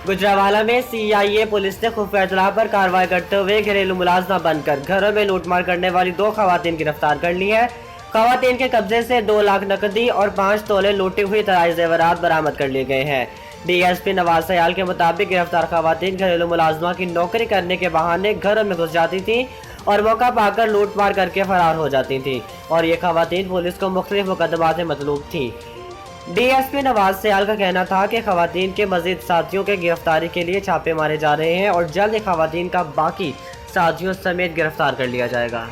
गुजरावाला में CIA police ने खुफिया इत्तला पर कार्रवाई करते हुए घरेलू मुलाजमा बनकर घरों में लूटमार करने वाली 2 खवातीन गिरफ्तार कर ली है। खवातीन के कब्जे से 2 लाख नकदी और 5 तोले लूटी हुई तराई जेवरात बरामद कर लिए गए हैं। डीएसपी नवाज सयाल के मुताबिक गिरफ्तार खवातीन घरेलू मुलाजमा की नौकरी करने के बहाने घरों में घुस जाती थी और मौका पाकर लूटमार करके फरार हो जाती थी और ये खवातीन पुलिस को मुख्तलिफ मुकदमा से मतलूब थी। डीएसपी नवाज सयाल का कहना था कि खवातीन के मजीद साथियों के गिरफ्तारी के लिए छापे मारे जा रहे हैं और जल्द खवातीन का बाकी साथियों समेत गिरफ्तार कर लिया जाएगा।